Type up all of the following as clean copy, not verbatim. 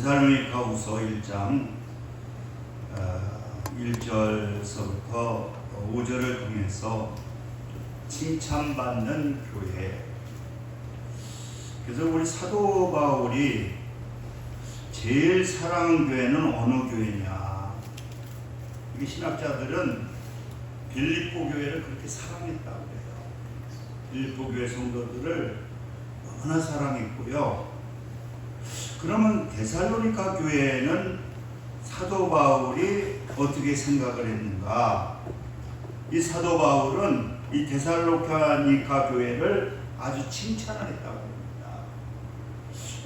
데살로니가후서 1장 1절서부터 5절을 통해서 칭찬받는 교회. 그래서 우리 사도 바울이 제일 사랑하는 교회는 어느 교회냐? 이게 신학자들은 빌립보 교회를 그렇게 사랑했다고 해요. 빌립보 교회 성도들을 너무나 사랑했고요. 그러면 데살로니가 교회는 사도 바울이 어떻게 생각을 했는가? 이 사도 바울은 이 데살로니가 교회를 아주 칭찬을 했다고 합니다.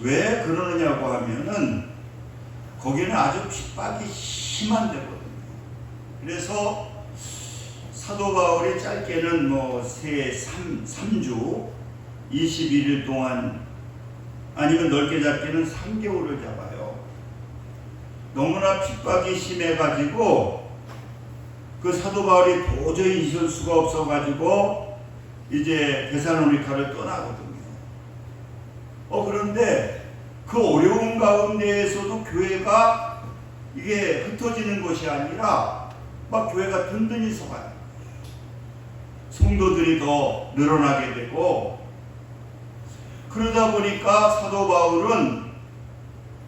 왜 그러느냐고 하면은 거기는 아주 핍박이 심한 데거든요. 그래서 사도 바울이 짧게는 3주 21일 동안 아니면 넓게 잡기는 3개월을 잡아요. 너무나 핍박이 심해가지고 그 사도 바울이 도저히 있을 수가 없어가지고 이제 데살로니가를 떠나거든요. 그런데 그 어려운 가운데에서도 교회가 이게 흩어지는 것이 아니라 막 교회가 든든히 서가요. 성도들이 더 늘어나게 되고, 그러다 보니까 사도 바울은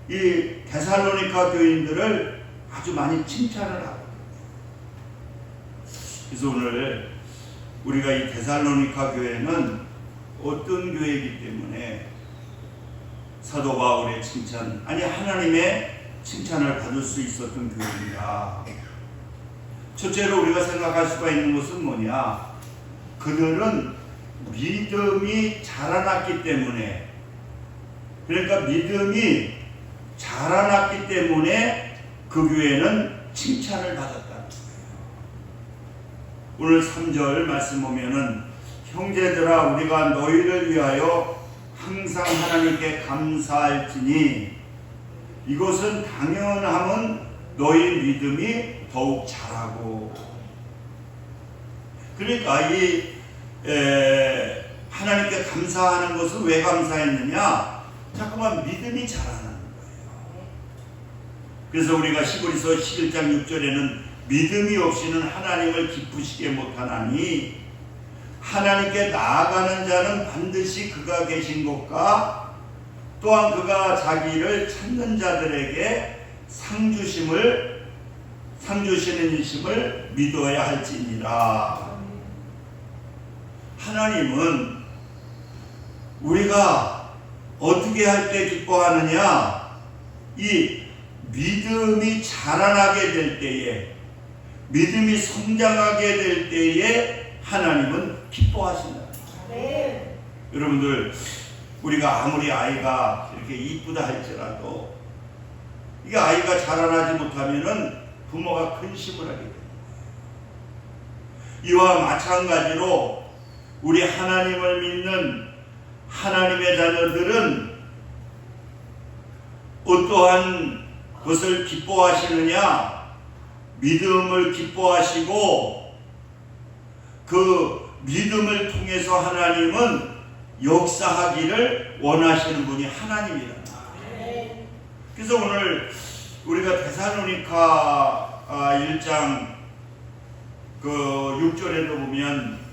이 데살로니가 교인들을 아주 많이 칭찬을 하거든요. 그래서 오늘 우리가 이 데살로니가 교회는 어떤 교회이기 때문에 사도 바울의 칭찬, 아니 하나님의 칭찬을 받을 수 있었던 교회입니다. 첫째로 우리가 생각할 수가 있는 것은 뭐냐? 그들은 믿음이 자라났기 때문에, 그러니까 믿음이 자라났기 때문에 그 교회는 칭찬을 받았다는 거예요. 오늘 3절 말씀 보면은 형제들아 우리가 너희를 위하여 항상 하나님께 감사할지니 이것은 당연함은 너희 믿음이 더욱 자라고. 그러니까 이 하나님께 감사하는 것은 왜 감사했느냐? 자꾸만 믿음이 자라는 거예요. 그래서 우리가 히브리서 11장 6절에는 믿음이 없이는 하나님을 기쁘시게 못하나니 하나님께 나아가는 자는 반드시 그가 계신 것과 또한 그가 자기를 찾는 자들에게 상 주시는 이심을 믿어야 할지니라. 하나님은 우리가 어떻게 할 때 기뻐하느냐? 이 믿음이 자라나게 될 때에, 믿음이 성장하게 될 때에 하나님은 기뻐하신다. 네. 여러분들, 우리가 아무리 아이가 이렇게 이쁘다 할지라도 이게 아이가 자라나지 못하면은 부모가 근심을 하게 됩니다. 이와 마찬가지로 우리 하나님을 믿는 하나님의 자녀들은 어떠한 것을 기뻐하시느냐? 믿음을 기뻐하시고 그 믿음을 통해서 하나님은 역사하기를 원하시는 분이 하나님이다. 그래서 오늘 우리가 데살로니가 1장 6절에도 보면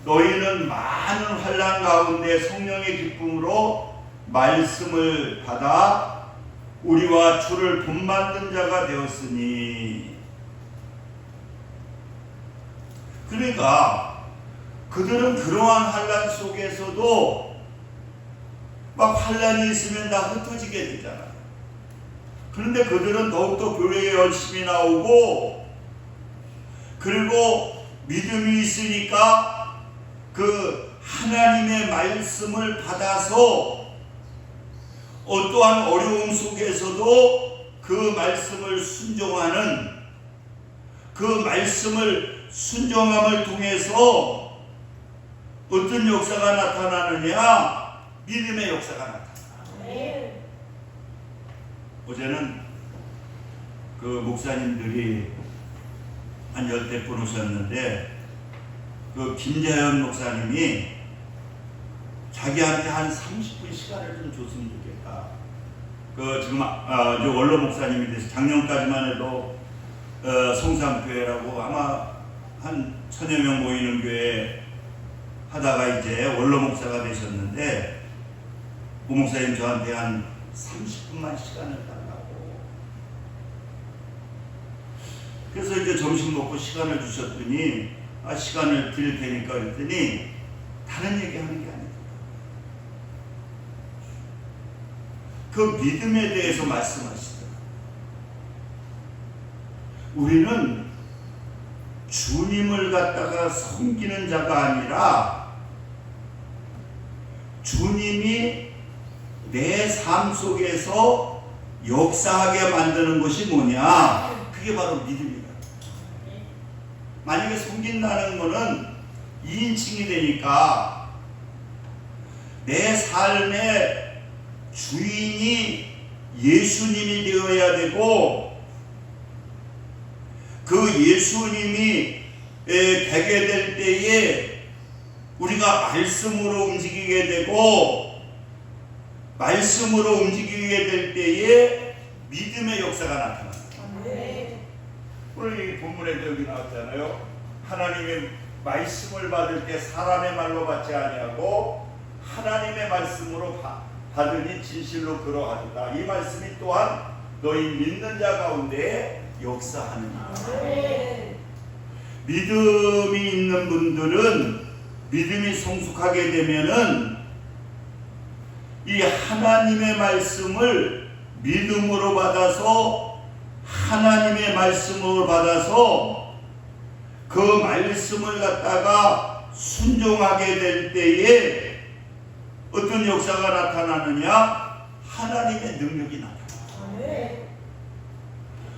너희는 많은 환난 가운데 성령의 기쁨으로 말씀을 받아 우리와 주를 본받는 자가 되었으니. 그러니까 그들은 그러한 환난 속에서도 막 환난이 있으면 다 흩어지게 되잖아요. 그런데 그들은 더욱더 교회에 열심히 나오고, 그리고 믿음이 있으니까 그 하나님의 말씀을 받아서 어떠한 어려움 속에서도 그 말씀을 순종하는, 그 말씀을 순종함을 통해서 어떤 역사가 나타나느냐? 믿음의 역사가 나타나. 어제는 그 목사님들이 한 10분 오셨는데 그 김재현 목사님이 자기한테 한 30분 시간을 좀 줬으면 좋겠다. 지금 원로 목사님이 돼서 작년까지만 해도 성삼교회라고 아마 한 1000여 명 모이는 교회 하다가 이제 원로 목사가 되셨는데, 그 목사님 저한테 한 30분만 시간을 달라고. 그래서 이제 점심 먹고 시간을 주셨더니, 시간을 드릴 테니까 그랬더니 다른 얘기 하는 게 아니더라고요. 그 믿음에 대해서 말씀하시더라고요. 우리는 주님을 갖다가 섬기는 자가 아니라 주님이 내 삶 속에서 역사하게 만드는 것이 뭐냐? 그게 바로 믿음이다. 만약에 섬긴다는 것은 2인칭이 되니까 내 삶의 주인이 예수님이 되어야 되고, 그 예수님이 되게 될 때에 우리가 말씀으로 움직이게 되고, 말씀으로 움직이게 될 때에 믿음의 역사가 나타납니다. 오늘 이 본문에도 여기 나왔잖아요. 하나님의 말씀을 받을 때 사람의 말로 받지 아니하고 하나님의 말씀으로 받으니 진실로 그러하리라. 이 말씀이 또한 너희 믿는 자 가운데 역사하느니라. 믿음이 있는 분들은, 믿음이 성숙하게 되면은 이 하나님의 말씀을 믿음으로 받아서, 하나님의 말씀을 받아서 그 말씀을 갖다가 순종하게 될 때에 어떤 역사가 나타나느냐? 하나님의 능력이 나타납니다.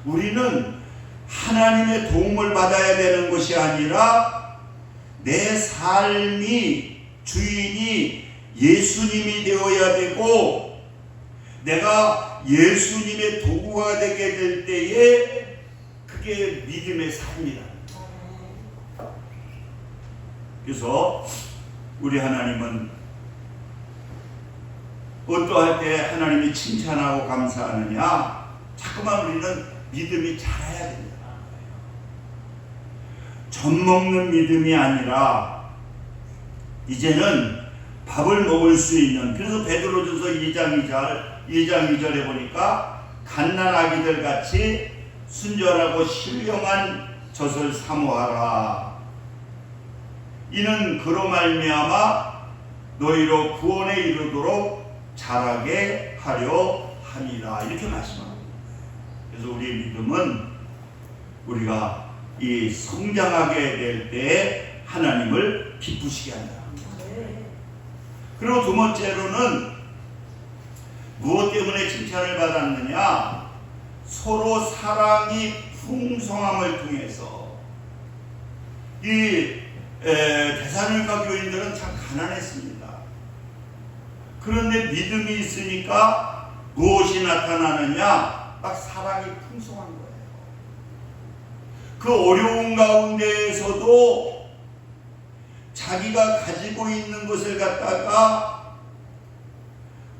우리는 하나님의 도움을 받아야 되는 것이 아니라 내 삶이, 주인이 예수님이 되어야 되고, 내가 예수님의 도구가 되게 될 때에 그게 믿음의 삶이다. 그래서 우리 하나님은 어떠할 때 하나님이 칭찬하고 감사하느냐? 자꾸만 우리는 믿음이 자라야 된다. 젖먹는 믿음이 아니라 이제는 밥을 먹을 수 있는, 그래서 베드로전서 2장 2절에 보니까 갓난아기들 같이 순전하고 신령한 젖을 사모하라. 이는 그로 말미암아 너희로 구원에 이르도록 자라게 하려 함이라. 이렇게 말씀합니다. 그래서 우리의 믿음은 우리가 이 성장하게 될 때 하나님을 기쁘시게 한다. 그리고 두 번째로는 무엇 때문에 칭찬을 받았느냐? 서로 사랑이 풍성함을 통해서. 이 데살로니가 교인들은 참 가난했습니다. 그런데 믿음이 있으니까 무엇이 나타나느냐? 막 사랑이 풍성한 거예요. 그 어려운 가운데에서도 자기가 가지고 있는 것을 갖다가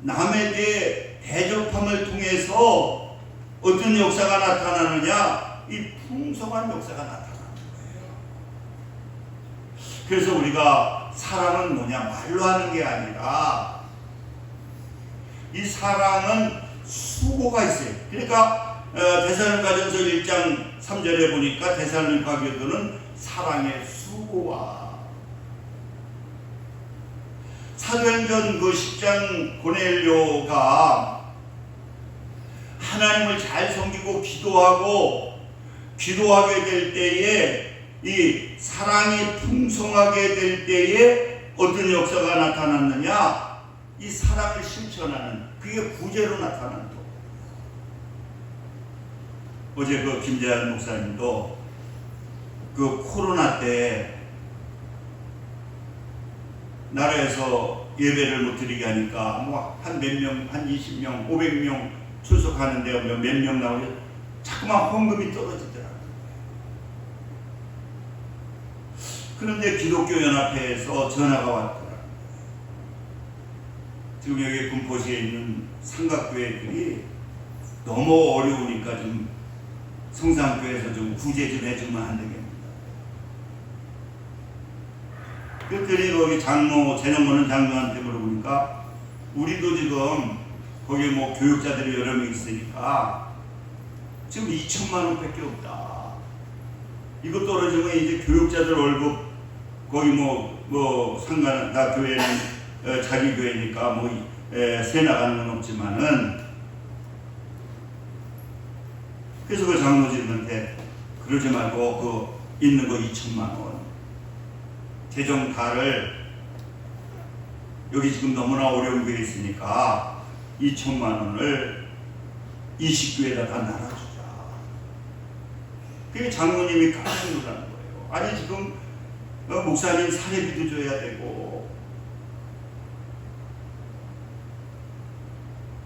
남에 대해 대접함을 통해서 어떤 역사가 나타나느냐? 이 풍성한 역사가 나타나는 거예요. 그래서 우리가 사랑은 뭐냐? 말로 하는 게 아니라 이 사랑은 수고가 있어요. 그러니까 데살로니가전서 1장 3절에 보니까 데살로니가 교도는 사랑의 수고와, 사도행전 그 10장 고넬료가 하나님을 잘 섬기고 기도하게 될 때에 이 사랑이 풍성하게 될 때에 어떤 역사가 나타났느냐? 이 사랑을 실천하는, 그게 구제로 나타나는 거. 어제 그 김재환 목사님도 그 코로나 때 나라에서 예배를 못 드리게 하니까 뭐 한 몇 명, 한 20명, 500명 출석하는데 몇 명 나오면 자꾸만 헌금이 떨어지더라고요. 그런데 기독교 연합회에서 전화가 왔더라고요. 지금 여기 군포시에 있는 삼각교회들이 너무 어려우니까 좀 성산교회에서 좀 구제 좀 해주면 안 되겠습니다. 그랬더니 거기 장로, 재정모는 장로한테 물어보니까 우리도 지금 거기 뭐 교육자들이 여러 명 있으니까 지금 2천만 원밖에 없다. 이거 떨어지면 이제 교육자들 월급 거기 뭐 상관 다 교회는 자기 교회니까 세 나가는 건 없지만은 그래서 그 장로님한테 그러지 말고 그 있는 거 2천만 원 재정달을 여기 지금 너무나 어려운 게 있으니까 2천만 원을 20교회에다 다 나눠주자. 그게 장로님이 깜짝 놀라는 거예요. 아니 지금 목사님 사례비도 줘야 되고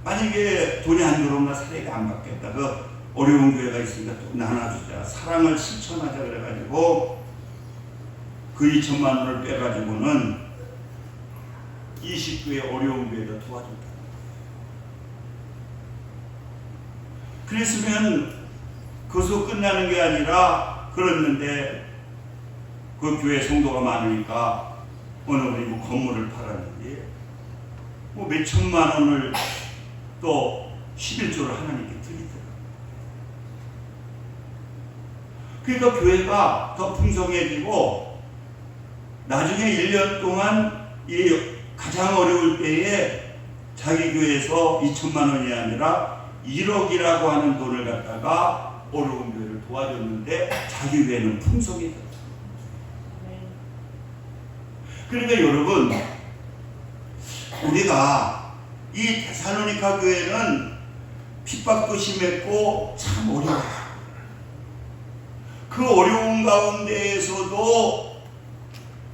만약에 돈이 안 들어오면 사례비 안 받겠다. 그 어려운 교회가 있으니까 또 나눠주자. 사랑을 실천하자 그래가지고 그 2천만 원을 빼가지고는 20교회 어려운 교회가 도와줬다. 그랬으면 그것으로 끝나는 게 아니라 그랬는데 그 교회 성도가 많으니까 어느 분이 뭐 건물을 팔았는데 뭐 몇 천만 원을 또 11조를 하나님께 드리더라고요. 그러니까 교회가 더 풍성해지고 나중에 1년 동안 이 가장 어려울 때에 자기 교회에서 2천만 원이 아니라 1억이라고 하는 돈을 갖다가 어려운 교회를 도와줬는데 자기 교회는 풍성해졌어요. 그러니까 여러분 우리가 이 데살로니가 교회는 핍박도 심했고 참 어려워요. 그 어려운 가운데에서도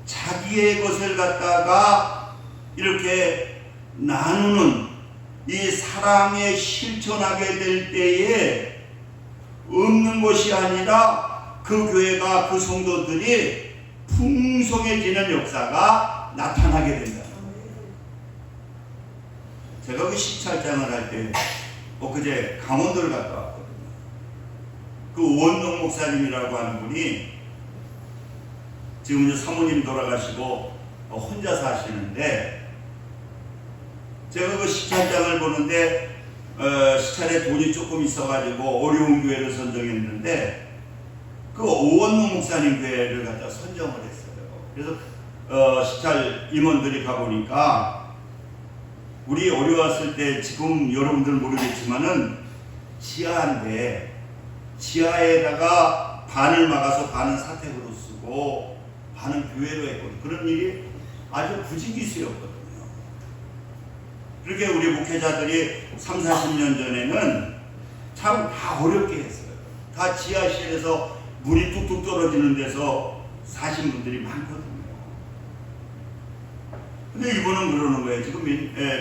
자기의 것을 갖다가 이렇게 나누는 이 사랑에 실천하게 될 때에 없는 것이 아니라 그 교회가 그 성도들이 풍성해지는 역사가 나타나게 된다. 제가 그 시찰장을 할 때 엊그제 강원도를 갔다 왔거든요. 그 원동 목사님이라고 하는 분이 지금 이제 사모님 돌아가시고 혼자 사시는데 제가 그 시찰장을 보는데 시찰에 돈이 조금 있어가지고 어려운 교회를 선정했는데 그 오원동 목사님 교회를 갖다 선정을 했어요. 그래서 시찰 임원들이 가보니까 우리 어려웠을 때 지금 여러분들 모르겠지만은 지하인데 지하에다가 반을 막아서 반은 사택으로 쓰고 반은 교회로 했거든요. 그런 일이 아주 부지기수였거든요. 그렇게 우리 목회자들이 30-40년 전에는 참 다 어렵게 했어요. 다 지하실에서 물이 뚝뚝 떨어지는 데서 사신 분들이 많거든요. 근데 이분은 그러는 거예요.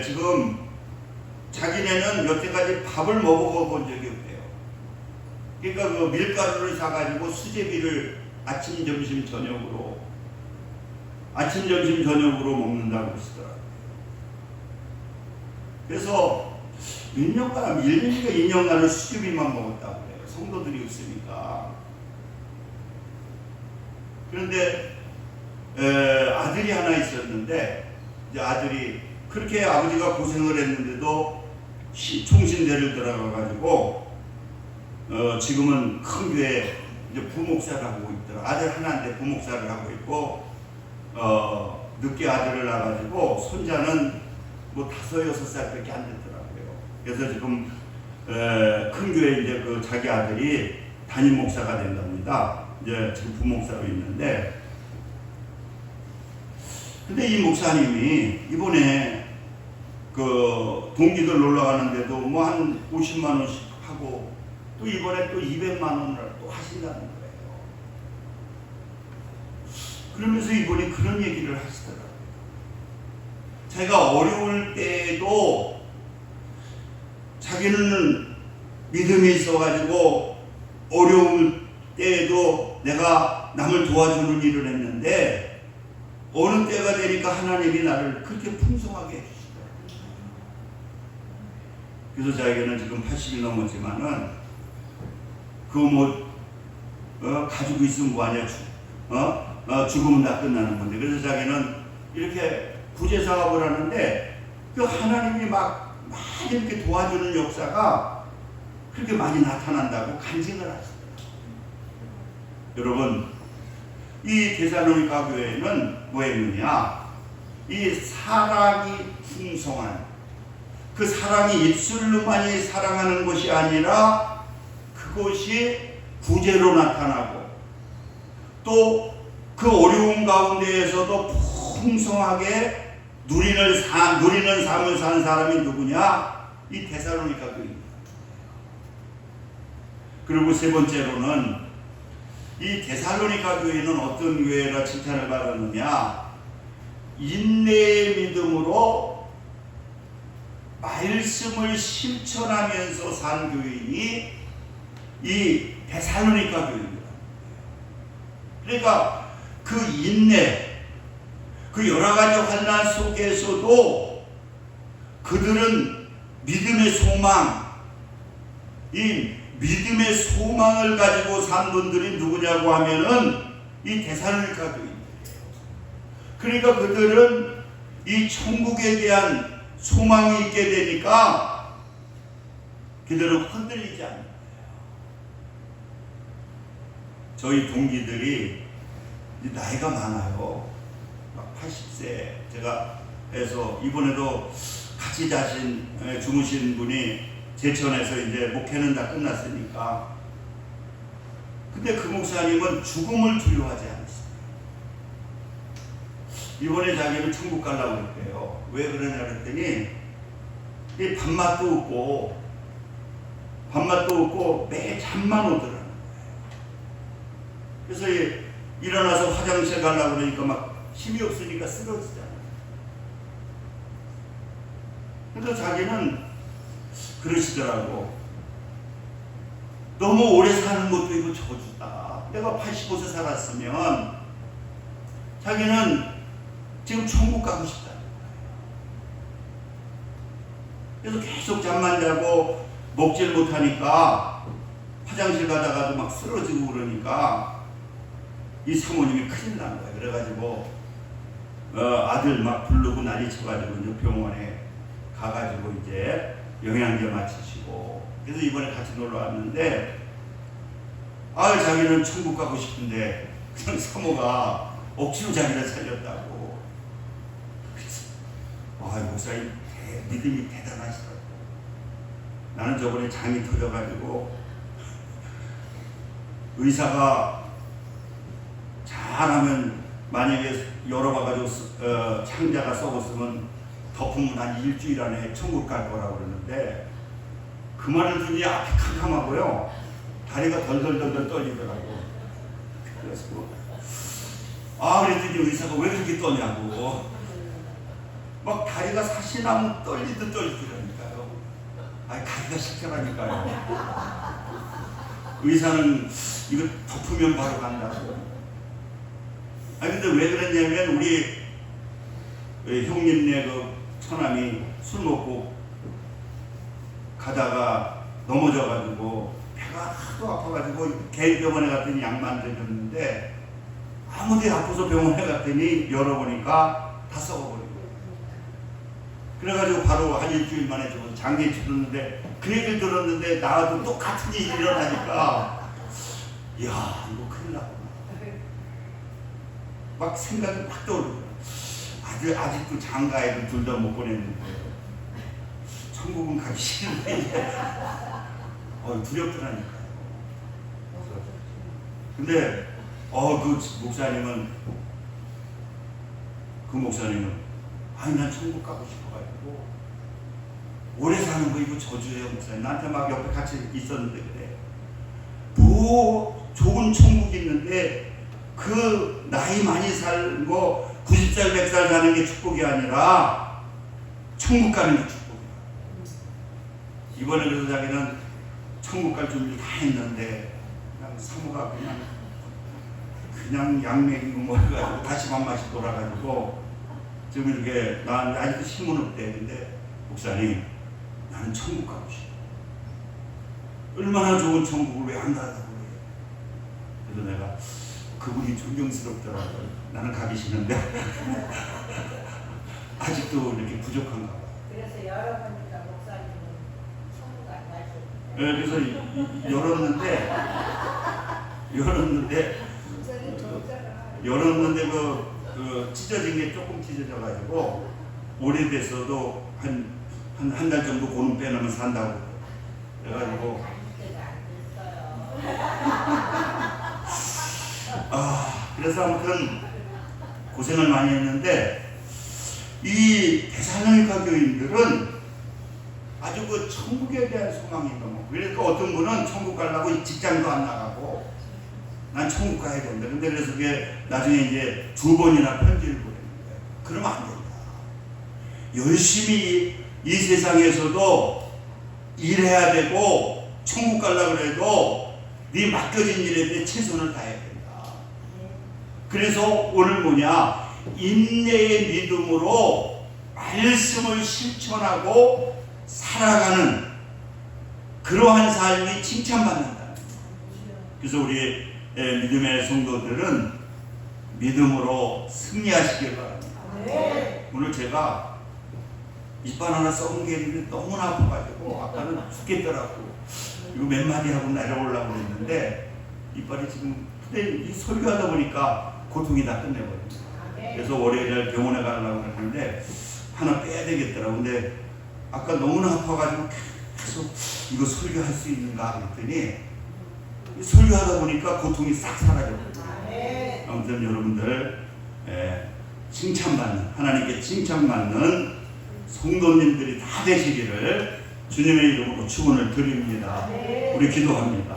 지금 자기네는 여태까지 밥을 먹어본 적이 없대요. 그러니까 그 밀가루를 사가지고 수제비를 아침, 점심, 저녁으로 먹는다고 그러시더라고요. 그래서 몇 년간, 1년인가 2년간을 수제비만 먹었다고 그래요. 성도들이 없으니까. 그런데 아들이 하나 있었는데 이제 아들이 그렇게 아버지가 고생을 했는데도 총신대를 들어가가지고 지금은 큰 교회 이제 부목사를 하고 있더라. 아들 하나인데 부목사를 하고 있고 늦게 아들을 낳아가지고 손자는 뭐 5-6살밖에 안 됐더라고요. 그래서 지금 큰 교회 이제 그 자기 아들이 담임 목사가 된답니다. 이제 지금 부목사로 있는데, 근데 이 목사님이 이번에 그 동기들 놀러 가는데도 뭐 한 50만 원씩 하고 또 이번에 또 200만 원을 또 하신다는 거예요. 그러면서 이분이 그런 얘기를 하시더라고요. 자기가 어려울 때에도 자기는 믿음이 있어가지고 어려울 때에도 내가 남을 도와주는 일을 했는데 어느 때가 되니까 하나님이 나를 그렇게 풍성하게 해주시더라고요. 그래서 자기는 지금 80이 넘었지만은 가지고 있으면 뭐하냐, 죽으면 다 끝나는 건데. 그래서 자기는 이렇게 구제 사업을 하는데 그 하나님이 막 이렇게 도와주는 역사가 그렇게 많이 나타난다고 간증을 하시더라고요. 여러분, 이 데살로니가 교회는 뭐였느냐? 이 사랑이 풍성한, 그 사랑이 입술로만이 사랑하는 것이 아니라 그것이 구제로 나타나고 또 그 어려운 가운데에서도 풍성하게 누리는 삶을 사는 사람이 누구냐? 이 데살로니가 교회입니다. 그리고 세 번째로는 이 데살로니가 교회는 어떤 교회라 칭찬을 받았느냐? 인내의 믿음으로 말씀을 실천하면서 산 교인이 이 데살로니가 교회입니다. 그러니까 그 인내, 그 여러 가지 환난 속에서도 그들은 믿음의 소망, 이 믿음의 소망을 가지고 산 분들이 누구냐고 하면은 이 데살로니가 교회입니다. 그러니까 그들은 이 천국에 대한 소망이 있게 되니까 그들은 흔들리지 않는 거예요. 저희 동기들이 나이가 많아요. 막 80세 제가 해서 이번에도 같이 주무신 분이 제천에서 이제 목회는 다 끝났으니까. 근데 그 목사님은 죽음을 두려워하지 않으시대요. 이번에 자기는 천국 가려고 그랬대요. 왜 그러냐 그랬더니 이 밥맛도 없고 매일 잠만 오더라는 거예요. 그래서 일어나서 화장실 가려고 그러니까 막 힘이 없으니까 쓰러지잖아요. 그래서 자기는 그러시더라고. 너무 오래 사는 것도 이거 저주다. 내가 85세 살았으면 자기는 지금 천국 가고 싶다. 그래서 계속 잠만 자고 먹질 못하니까 화장실 가다가도 막 쓰러지고 그러니까 이 사모님이 큰일 난 거예요. 그래가지고 아들 막 부르고 난리 쳐가지고 이제 병원에 가가지고 이제 영양제 맞추시고, 그래서 이번에 같이 놀러 왔는데 자기는 천국 가고 싶은데 그냥 사모가 억지로 자기를 살렸다고. 그래서 목사님 믿음이 대단하시더라고. 나는 저번에 장이 터져가지고 의사가 잘하면 만약에 열어봐가지고 창자가 썩었으면 덮으면 한 일주일 안에 천국 갈 거라고 그러는데 그 말을 듣니 앞이 캄캄하고요. 다리가 덜덜덜덜 떨리더라고. 그래서 그랬더니 의사가 왜 그렇게 떠냐고. 막 다리가 사시나무 떨리듯 떨리더라니까요. 가기가 싫더라니까요. 의사는 이거 덮으면 바로 간다고. 근데 왜 그랬냐면 우리 형님네 그 처남이 술 먹고 가다가 넘어져가지고 배가 하도 아파가지고 개인병원에 갔더니 약 만들어줬는데 아무리 아파서 병원에 갔더니 열어보니까 다 썩어버리고, 그래가지고 바로 한 일주일 만에 저 장례 치렀는데 그 얘기를 들었는데 나와도 똑같은 일이 일어나니까 이야 이거 큰일 나구나 막 생각이 확 떠오르고, 아직도 장가애를 둘 다 못 보냈는데 천국은 가기 싫은데 두렵더라니까요. 근데 그 목사님은 난 천국 가고 싶어가지고 오래 사는 거 이거 저주예요 목사님. 나한테 막 옆에 같이 있었는데 그래. 뭐 좋은 천국이 있는데 그 나이 많이 살고 90살 100살 사는 게 축복이 아니라 천국 가는 게 축복이야. 이번에 그래서 자기는 천국 갈 준비 다 했는데 그냥 사모가 그냥 양맥이고 뭐 해가지고 다시 밥맛이 돌아가지고 지금 이렇게 난 아직도 힘은 없대. 근데 목사님 나는 천국 가고 싶어. 얼마나 좋은 천국을 왜 안 가라고 그래. 그래서 내가 그분이 존경스럽더라고요. 나는 가기 싫은데 아직도 이렇게 부족한가 봐. 그래서 열어보니까 목사님은 천국 안 가시고. 그래서 열었는데 그 찢어진 게 조금 찢어져가지고 오래됐어도 한 달 정도 고는 빼놓으면 산다고. 그래가지고 그래서 아무튼 고생을 많이 했는데 이 데살로니가 교인들은 아주 그 천국에 대한 소망이 너무. 그러니까 어떤 분은 천국 가려고 직장도 안 나가고 난 천국 가야 된다. 근데 그래서 그게 나중에 이제 2번이나 편지를 보내는 거예요. 그러면 안 된다. 열심히 이 세상에서도 일해야 되고 천국 가려고 그래도 네 맡겨진 일에 대해 최선을 다해야 된다. 그래서 오늘 뭐냐? 인내의 믿음으로 말씀을 실천하고 살아가는 그러한 삶이 칭찬받는다. 그래서 우리 믿음의 성도들은 믿음으로 승리하시길 바랍니다. 오늘 제가 이빨 하나 썩은 게 있는데 너무나 아파가지고 아까는 죽겠더라고. 이거 몇 마디 하고 내려오려고 했는데 이빨이 지금 이 설교하다 보니까 고통이 다 끝내버립니다. 그래서 월요일날 병원에 가려고 했는데 하나 빼야 되겠더라고. 근데 아까 너무나 아파가지고 계속 이거 설교할 수 있는가 그랬더니 설교하다 보니까 고통이 싹 사라져버려요. 아무튼 여러분들 칭찬받는, 하나님께 칭찬받는 성도님들이 다 되시기를 주님의 이름으로 축원을 드립니다. 우리 기도합니다.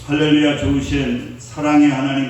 할렐루야. 좋으신 사랑의 하나님